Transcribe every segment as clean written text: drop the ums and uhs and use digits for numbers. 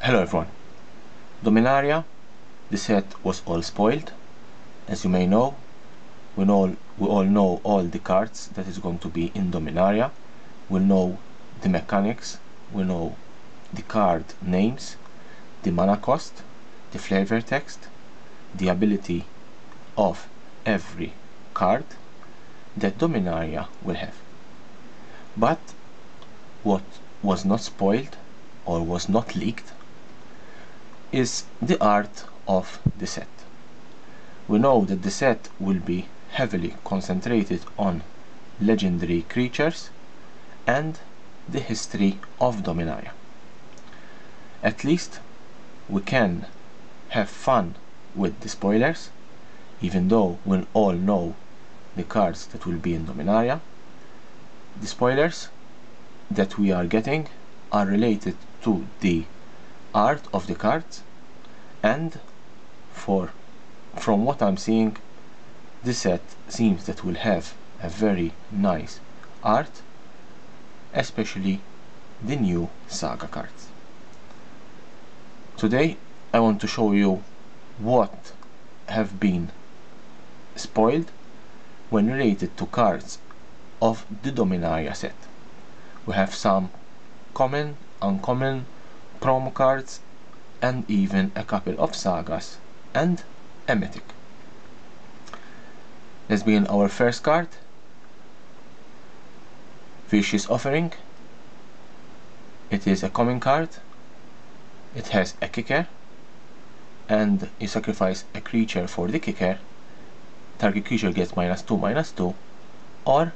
Hello everyone. Dominaria, the set was all spoiled. As you may know, we all know all the cards that is going to be in Dominaria. We know the mechanics, we know the card names, the mana cost, the flavor text, the ability of every card that Dominaria will have. But what was not spoiled or was not leaked is the art of the set. We know that the set will be heavily concentrated on legendary creatures and the history of Dominaria. At least we can have fun with the spoilers, even though we all know the cards that will be in Dominaria. The spoilers that we are getting are related to the art of the cards, and from what I'm seeing, the set seems that will have a very nice art, especially the new saga cards. Today I want to show you what have been spoiled when related to cards of the Dominaria set. We have some common, uncommon, promo cards, and even a couple of sagas and a mythic. Let's begin our first card, Vicious Offering. It is a common card. It has a kicker, and you sacrifice a creature for the kicker. Target creature gets -2/-2, or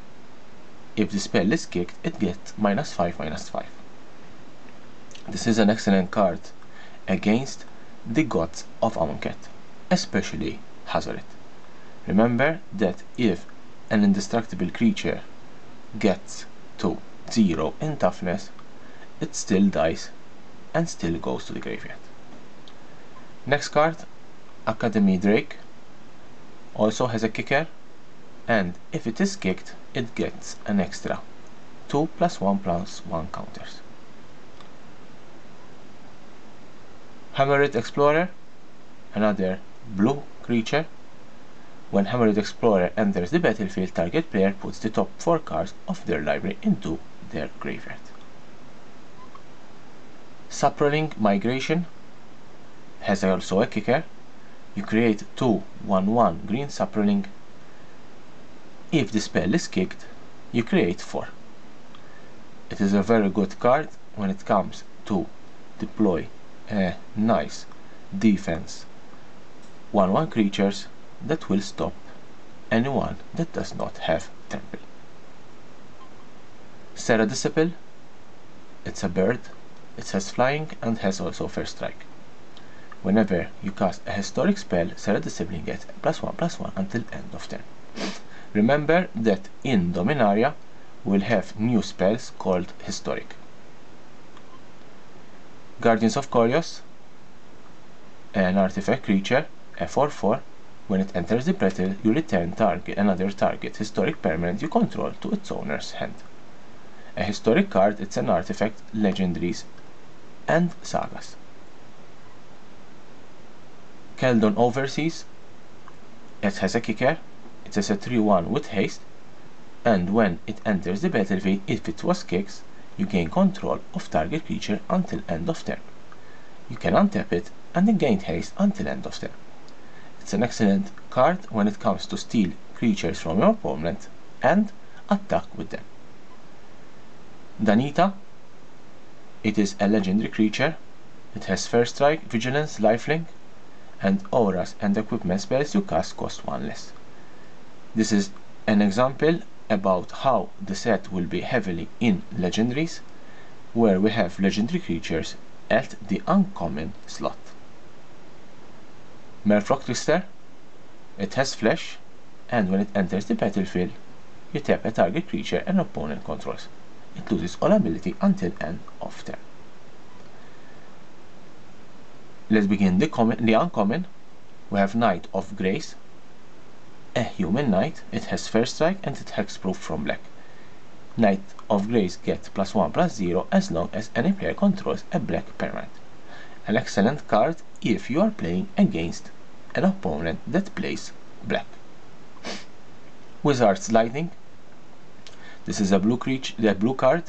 if the spell is kicked, it gets -5/-5. This is an excellent card against the gods of Amonkhet, especially Hazoret. Remember that if an indestructible creature gets to 0 in toughness, it still dies and still goes to the graveyard. Next card, Academy Drake, also has a kicker, and if it is kicked, it gets an extra 2 +1/+1 counters. Hammerhead Explorer, another blue creature. When Hammerhead Explorer enters the battlefield, target player puts the top 4 cards of their library into their graveyard. Saproling Migration has also a kicker. You create 2 1/1 green Saproling. If the spell is kicked, you create 4. It is a very good card when it comes to deploy a nice defense 1/1 creatures that will stop anyone that does not have trample. Serra Disciple, it's a bird, it has flying and has also first strike. Whenever you cast a historic spell, Serra Disciple gets +1/+1 until end of turn. Remember that in Dominaria we'll have new spells called historic. Guardians of Korios, an artifact creature, a 4/4. When it enters the battle, you return another target historic permanent you control to its owner's hand. A historic card, it's an artifact, legendaries, and sagas. Keldon Overseas, it has a kicker. It is a 3/1 with haste, and when it enters the battlefield, if it was kicked, you gain control of target creature until end of turn. You can untap it and it gain haste until end of turn. It's an excellent card when it comes to steal creatures from your opponent and attack with them. Danita, it is a legendary creature. It has first strike, vigilance, lifelink, and auras and equipment spells you cast cost 1 less. This is an example about how the set will be heavily in legendaries, where we have legendary creatures at the uncommon slot. Merfolk Trickster, it has flesh, and when it enters the battlefield, you tap a target creature an opponent controls. It loses all ability until end of turn. Let's begin the uncommon. We have Knight of Grace, a human knight. It has first strike and it hexproof from black. Knight of Grace gets +1/+0 as long as any player controls a black permanent. an excellent card if you are playing against an opponent that plays black. Wizard's Lightning. This is a blue card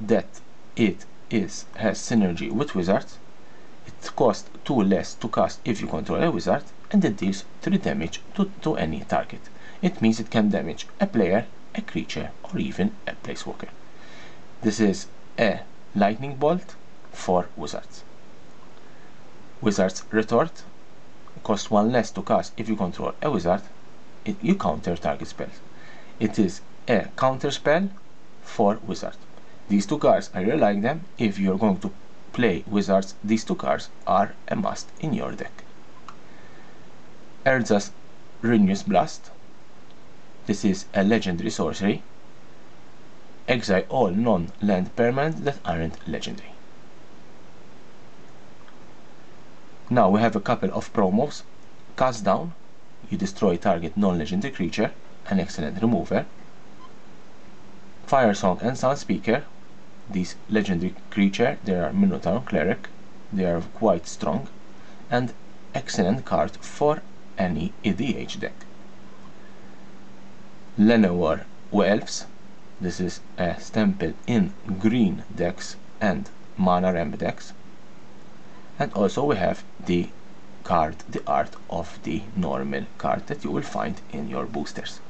that has synergy with wizards. It costs 2 less to cast if you control a wizard, and it deals 3 damage to any target. It means it can damage a player, a creature, or even a planeswalker. This is a lightning bolt for wizards. Wizard's Retort costs 1 less to cast if you control a wizard. You counter target spells. It is a counter spell for wizard. These 2 cards, I really like them. If you're going to play wizards, these 2 cards are a must in your deck. Urza's Renew's Blast. This is a legendary sorcery. Exile all non-land permanents that aren't legendary. Now we have a couple of promos. Cast Down. You destroy target non-legendary creature, an excellent remover. Fire Song and Sound Speaker. These legendary creature, they are Minotaur Cleric. They are quite strong and excellent card for any EDH deck. Llanowar Elves. This is a staple in green decks and mana ramp decks. And also we have the art of the normal card that you will find in your boosters.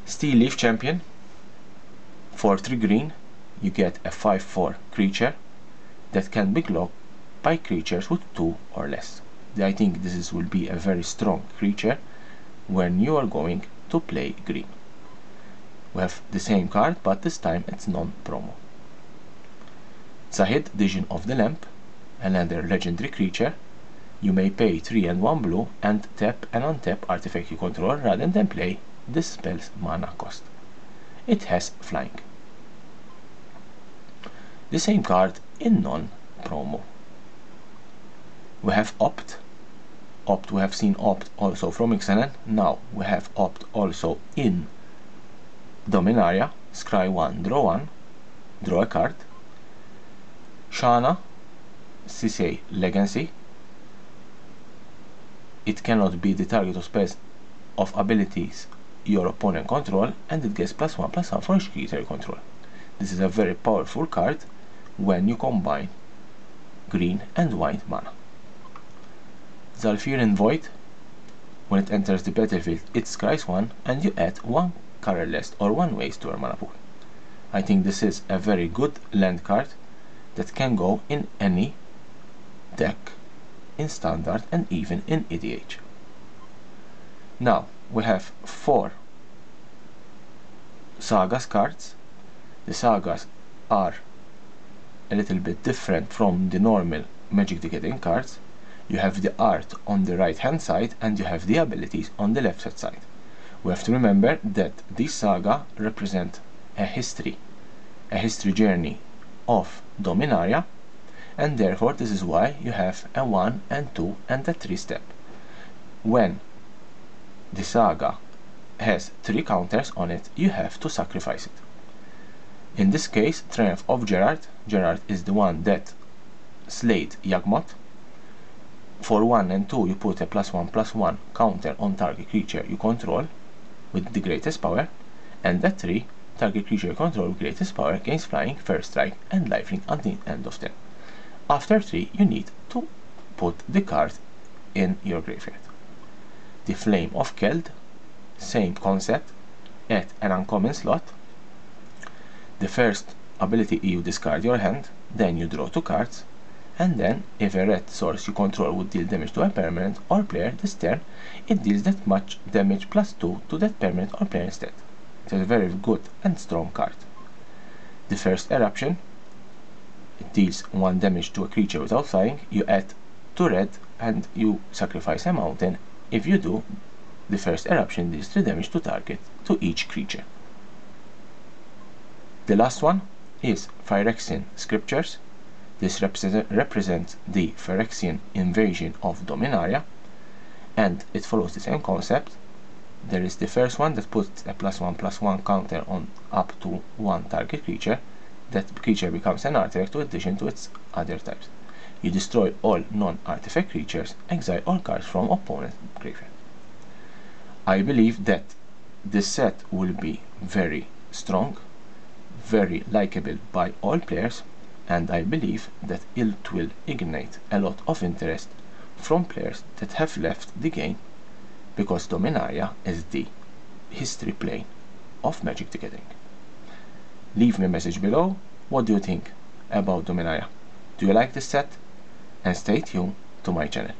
Steel Leaf Champion. For 3 green, you get a 5/4 creature that can be blocked by creatures with 2 or less. I think this will be a very strong creature when you are going to play green. We have the same card, but this time it's non-promo. Zahid, Vision of the Lamp, another legendary creature. You may pay 3 and 1 blue and tap and untap artifact you control rather than play this spell's mana cost. It has flying. The same card in non-promo. We have Opt. We have seen Opt also from Ixalan. Now we have Opt also in Dominaria. Scry 1, draw 1, draw a card. Shana, Sisei Legacy. It cannot be the target of spells of abilities your opponent control, and it gets +1/+1 for each creature you control. This is a very powerful card when you combine green and white mana. Zhalfirin Void. When it enters the battlefield, it scries 1 and you add 1 colorless or 1 waste to your mana pool. I think this is a very good land card that can go in any deck, in standard and even in EDH. Now we have 4 sagas cards. The sagas are a little bit different from the normal Magic the Gathering cards. You have the art on the right hand side and you have the abilities on the left hand side. We have to remember that these saga represent a history journey of Dominaria, and therefore this is why you have a 1 and 2 and a 3 step. When the saga has 3 counters on it, you have to sacrifice it. In this case, Triumph of Gerard. Gerard is the one that slayed Yawgmoth. For 1 and 2 you put a +1/+1 counter on target creature you control with the greatest power, and at 3, target creature you control with greatest power gains flying, first strike and lifelink until end of turn. After 3 you need to put the card in your graveyard. The Flame of Keld, same concept, at an uncommon slot. The first ability you discard your hand, then you draw 2 cards, and then if a red source you control would deal damage to a permanent or player this turn, it deals that much damage +2 to that permanent or player instead. It's a very good and strong card. The first Eruption, it deals 1 damage to a creature without flying. You add 2 red and you sacrifice a mountain. If you do, the first Eruption deals 3 damage to target to each creature. The last one is Phyrexian Scriptures. This represents the Phyrexian invasion of Dominaria, and it follows the same concept. There is the first one that puts a +1/+1 counter on up to 1 target creature. that creature becomes an artifact in addition to its other types. You destroy all non-artifact creatures, exile all cards from opponent graveyard. I believe that this set will be very strong, very likable by all players, and I believe that it will ignite a lot of interest from players that have left the game, because Dominaria is the history plane of Magic the Gathering. Leave me a message below. What do you think about Dominaria? Do you like this set? And stay tuned to my channel.